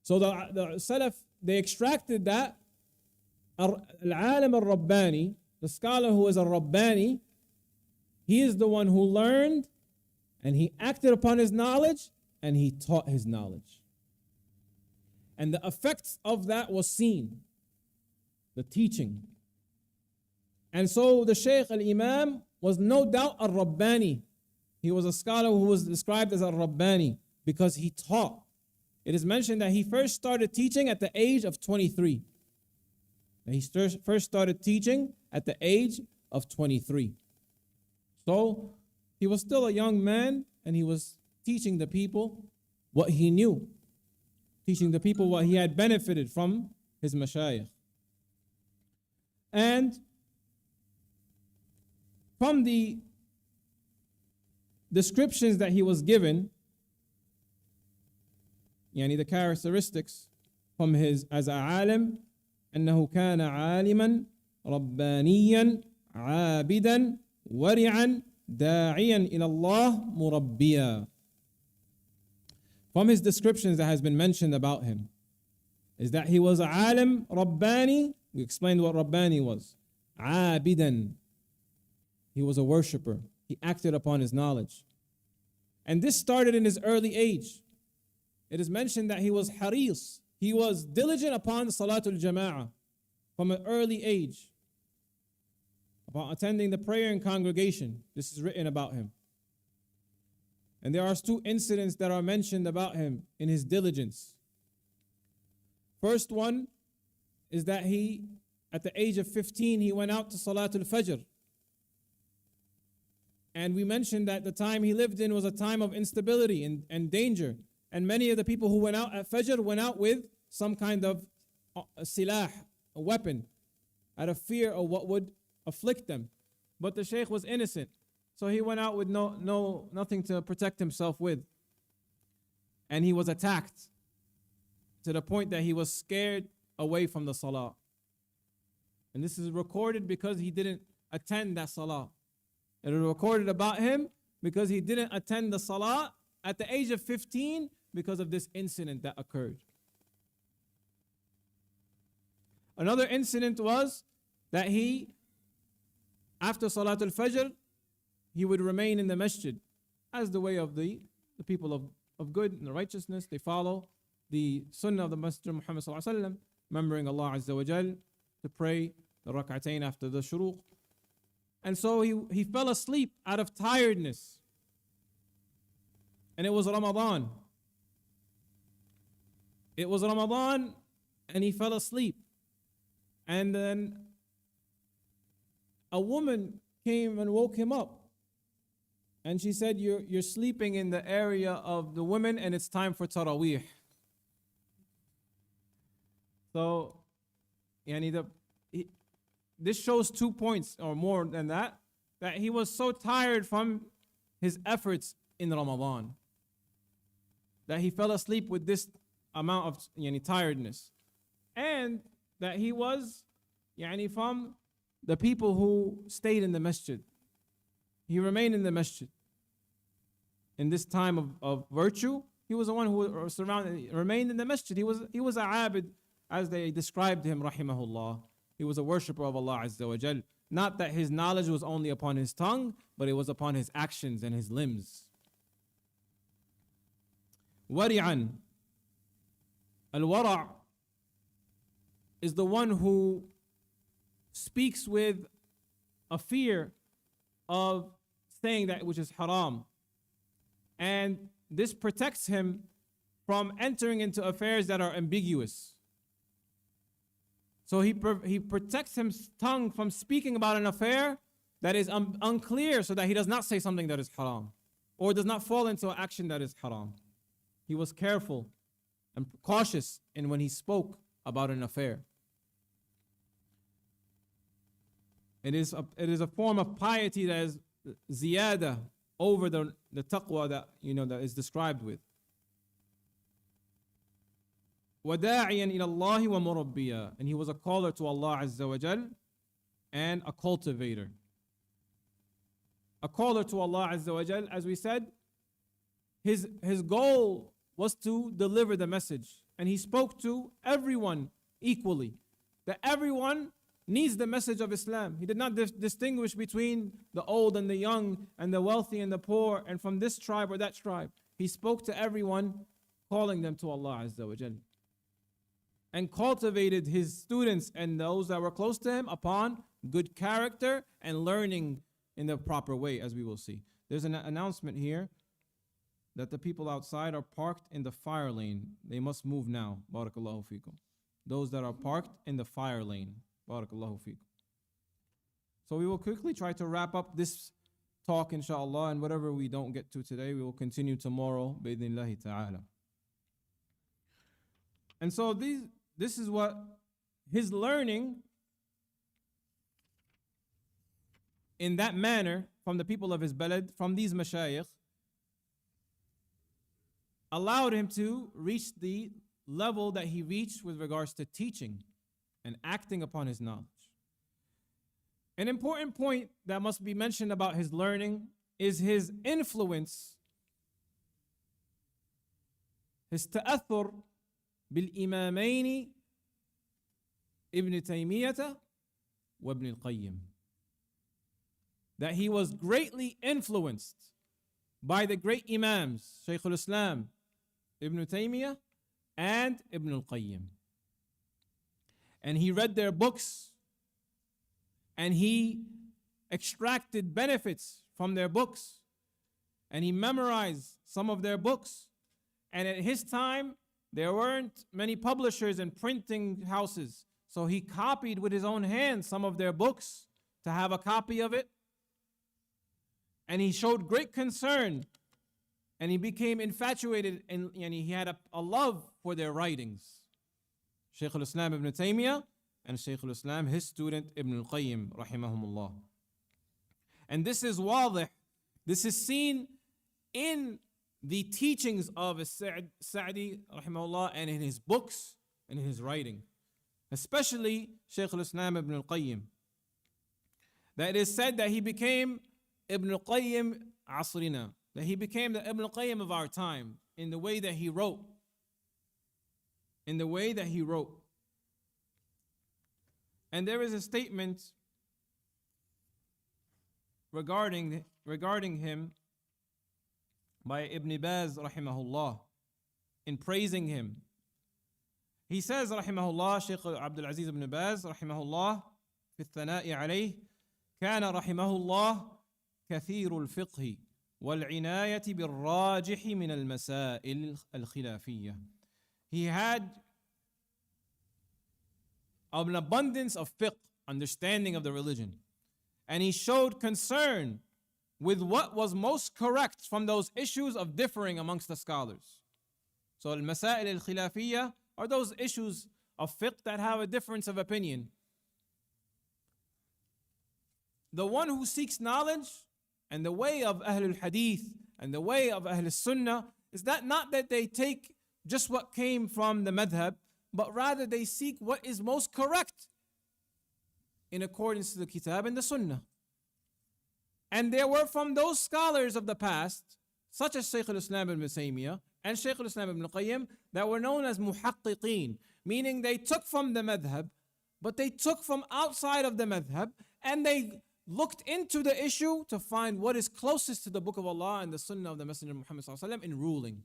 So the Salaf, they extracted that Al-Alim al-Rabbani, the scholar who is a Rabbani, he is the one who learned and he acted upon his knowledge and he taught his knowledge. And the effects of that was seen, the teaching. And so the Shaykh al-Imam was no doubt a Rabbani. He was a scholar who was described as a Rabbani because he taught. It is mentioned that he first started teaching at the age of 23. He first started teaching at the age of 23. So he was still a young man and he was teaching the people what he knew, teaching the people what he had benefited from his mashayikh. And from the descriptions that he was given, the characteristics from his as a alim, أنه كان عالما ربانيا عابدا ورعا داعيا إلى الله مربيا. From his descriptions that has been mentioned about him is that he was a alim Rabbani. We explained what Rabbani was. Abidan. He was a worshipper. He acted upon his knowledge. And this started in his early age. It is mentioned that he was haris. He was diligent upon Salatul Jama'ah from an early age, about attending the prayer in congregation. This is written about him. And there are two incidents that are mentioned about him in his diligence. First one is that he, at the age of 15, he went out to Salatul Fajr. And we mentioned that the time he lived in was a time of instability and danger. And many of the people who went out at Fajr went out with some kind of silah, a weapon, out of fear of what would afflict them. But the Shaykh was innocent, so he went out with nothing to protect himself with. and he was attacked to the point that he was scared away from the salah. And this is recorded because he didn't attend that salah. It is recorded about him because he didn't attend the salah at the age of 15 because of this incident that occurred. Another incident was that he, after Salatul Fajr, he would remain in the masjid as the way of the people of good and the righteousness. They follow the sunnah of the Messenger Muhammad sallallahu alaihi wasallam, remembering Allah Azza wa Jal, to pray the rak'atayn after the shuruq. And so he fell asleep out of tiredness. And it was Ramadan. It was Ramadan and he fell asleep. And then a woman came and woke him up. And she said, you're sleeping in the area of the women and it's time for Taraweeh. So, this shows 2 points or more than that he was so tired from his efforts in Ramadan that he fell asleep with this amount of tiredness. And that he was from the people who stayed in the masjid. He remained in the masjid. In this time of virtue, he was the one who remained in the masjid. He was a abid, as they described him, rahimahullah. He was a worshipper of Allah Azza wa Jal. Not that his knowledge was only upon his tongue, but it was upon his actions and his limbs. Wari'an. Al-wara' is the one who speaks with a fear of saying that which is haram. And this protects him from entering into affairs that are ambiguous. So he protects his tongue from speaking about an affair that is unclear, so that he does not say something that is haram or does not fall into an action that is haram. He was careful and cautious in when he spoke about an affair. It is a form of piety that is ziyada over the taqwa that that is described with. وَدَاعِيًا إِلَى اللَّهِ وَمُرَبِّيًا. And he was a caller to Allah Azza wa Jal and a cultivator. A caller to Allah Azza wa Jal, as we said, his goal was to deliver the message. And he spoke to everyone equally. That everyone needs the message of Islam. He did not distinguish between the old and the young and the wealthy and the poor and from this tribe or that tribe. He spoke to everyone, calling them to Allah Azza wa Jal. And cultivated his students and those that were close to him upon good character and learning in the proper way, as we will see. There's an announcement here that the people outside are parked in the fire lane. They must move now. Barakallahu feekum. Those that are parked in the fire lane. Barakallahu feekum. So we will quickly try to wrap up this talk, inshallah, and whatever we don't get to today, we will continue tomorrow, bi'idhnillahi ta'ala. And so this is what his learning in that manner from the people of his balad, from these mashayikh, allowed him to reach the level that he reached with regards to teaching and acting upon his knowledge. An important point that must be mentioned about his learning is his influence, his ta'athur بالإمامين ابن تيمية وابن القيم. That he was greatly influenced by the great Imams, Shaykh al-Islam, Ibn Taymiyyah and Ibn al-Qayyim. And he read their books and he extracted benefits from their books and he memorized some of their books. And at his time, there weren't many publishers and printing houses. So he copied with his own hands some of their books to have a copy of it. And he showed great concern. And he became infatuated and he had a love for their writings. Shaykh al-Islam ibn Taymiyyah and Shaykh al-Islam, his student Ibn al-Qayyim, rahimahumullah. And this is wadih. This is seen in the teachings of Sa'di rahimahullah and in his books and in his writing, especially Shaykh al-Islam ibn al-Qayyim. That it is said that he became Ibn al-Qayyim asrina, that he became the Ibn al-Qayyim of our time in the way that he wrote. In the way that he wrote. And there is a statement regarding him by Ibn Baz rahimahullah in praising him. He says rahimahullah, Shaykh Abdul Aziz ibn Baz rahimahullah في الثناء عليه كان رحمه الله كثير الفقه والعناية بالراجح من المسائل الخلافية. He had an abundance of fiqh, understanding of the religion, and he showed concern with what was most correct from those issues of differing amongst the scholars. So al-masail al-khilafiyya are those issues of fiqh that have a difference of opinion. The one who seeks knowledge and the way of Ahlul Hadith and the way of Ahlul Sunnah is that not that they take just what came from the madhab, but rather they seek what is most correct in accordance to the Kitab and the Sunnah. And there were from those scholars of the past, such as Shaykh al-Islam ibn Taymiyyah and Shaykh al-Islam ibn Qayyim, that were known as muhaqqiqeen, meaning they took from the madhab, but they took from outside of the madhab, and they looked into the issue to find what is closest to the Book of Allah and the Sunnah of the Messenger Muhammad ﷺ in ruling.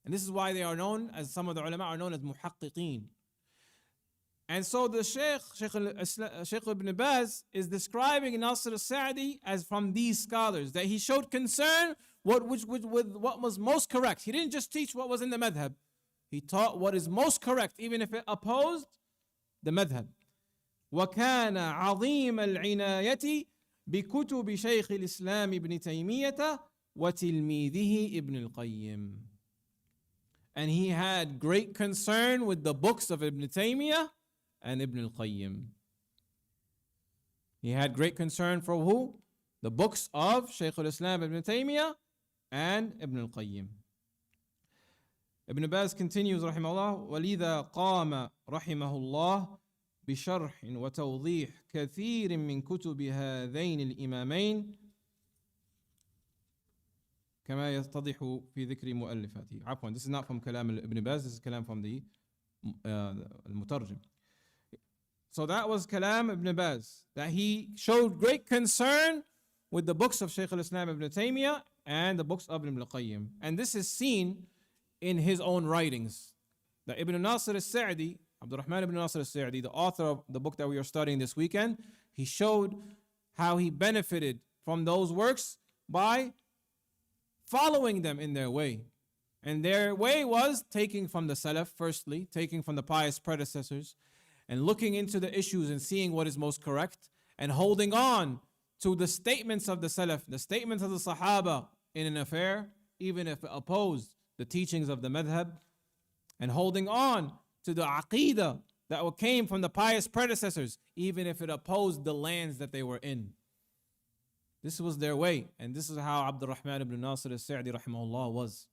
And this is why they are known, as some of the ulama are known as muhaqqiqeen. And so the Shaykh ibn Baz is describing Nasr al-Sa'di as from these scholars, that he showed concern with what was most correct. He didn't just teach what was in the madhab. He taught what is most correct, even if it opposed the madhab. وكان عظيم العناية بكتب شيخ الإسلام ابن تيمية وتلميذه ابن القيم. And he had great concern with the books of Ibn Taymiyyah and Ibn al-Qayyim. He had great concern for who? The books of Shaykh al-Islam Ibn Taymiyyah and Ibn al-Qayyim. Ibn Baz continues rahimahullah, وَلِذَا قَامَ رحمه الله بشرح وتوضيح كثير من كتب هذين الإمامين كما يتضح في ذكر مؤلفاته. عفوا, this is not from كلام Ibn Baz, this is كلام from the المترجم. So that was Kalam Ibn Baz, that he showed great concern with the books of Shaykh al-Islam Ibn Taymiyyah and the books of Ibn al-Qayyim. And this is seen in his own writings. That Ibn Nasr al-Sa'di, Abdur Rahman ibn Nasr al-Sa'di, the author of the book that we are studying this weekend, he showed how he benefited from those works by following them in their way. And their way was taking from the Salaf, firstly, taking from the pious predecessors, and looking into the issues and seeing what is most correct, and holding on to the statements of the Salaf, the statements of the Sahaba in an affair, even if it opposed the teachings of the madhab, and holding on to the aqeedah that came from the pious predecessors, even if it opposed the lands that they were in. This was their way, and this is how Abdur Rahman ibn Nasr al-Sa'di rahimahullah was.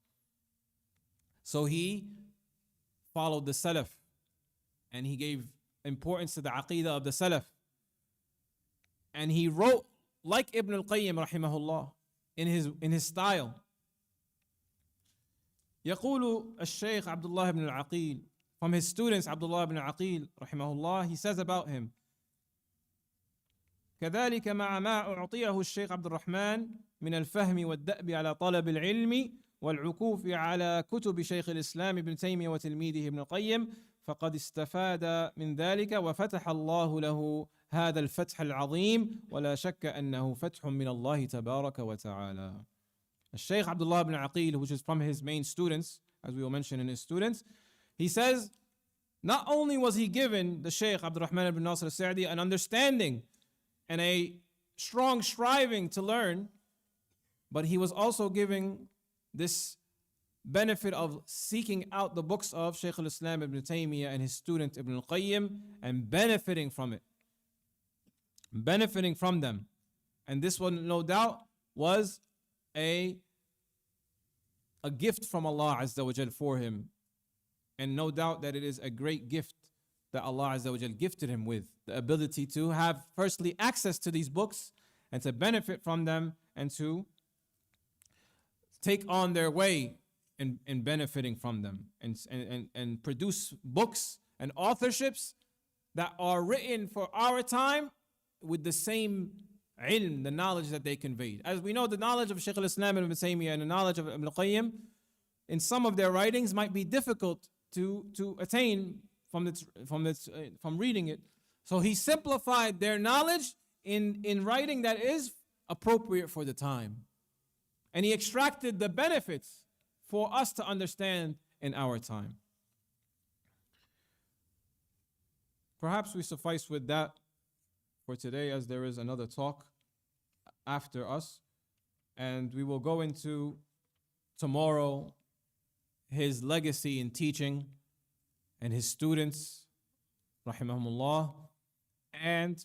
So he followed the Salaf, and he gave importance to the aqeedah of the Salaf. And he wrote like Ibn al-Qayyim rahimahullah in his style. يقول الشيخ عبد الله بن العقيل, from his students Abdullah ibn Aqil rahimahullah, he says about him, كذلك مع ما أعطيه الشيخ عبد الرحمن من الفهم والدأب على طلب العلم والعكوف على كتب شيخ الإسلام ابن تيمية وتلميذه ابن القيم فقد استفاد من ذلك وفتح الله له هذا الفتح العظيم ولا شك أنه فتح من الله تبارك وتعالى. Shaykh Abdullah ibn Aqil, which is from his main students, as we will mention in his students, he says, not only was he given, the Shaykh Abdur Rahman ibn Nasr al-Sa'di, an understanding and a strong striving to learn, but he was also giving this benefit of seeking out the books of Shaykh al-Islam ibn Taymiyyah and his student Ibn al-Qayyim and benefiting from it. Benefiting from them. And this one, no doubt, was a a gift from Allah Azza wa Jal for him. And no doubt that it is a great gift that Allah Azza wa Jal gifted him with. The ability to have, firstly, access to these books and to benefit from them and to take on their way in benefiting from them and produce books and authorships that are written for our time with the same ilm, the knowledge that they conveyed. As we know, the knowledge of Shaykh al-Islam Ibn Taymiyyah and the knowledge of Ibn Qayyim in some of their writings might be difficult to attain from reading it. So he simplified their knowledge in writing that is appropriate for the time. And he extracted the benefits for us to understand in our time. Perhaps we suffice with that for today, as there is another talk after us. And we will go into tomorrow his legacy in teaching and his students, rahimahumullah, and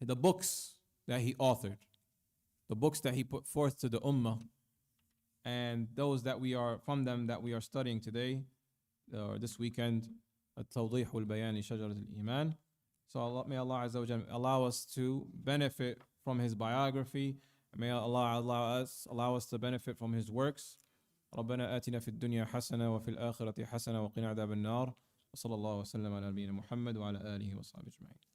the books that he authored, the books that he put forth to the ummah, and those that we are from them that we are studying today or this weekend, التوضيح والبيان شجرة الإيمان. So may Allah Azza wa Jalla allow us to benefit from his biography. May Allah allow us to benefit from his works. ربنا آتنا في الدنيا حسنة وفي الآخرة حسنة وقنا عذاب النار. وصلى الله وسلم على نبينا محمد وعلى آله وصحبه أجمعين.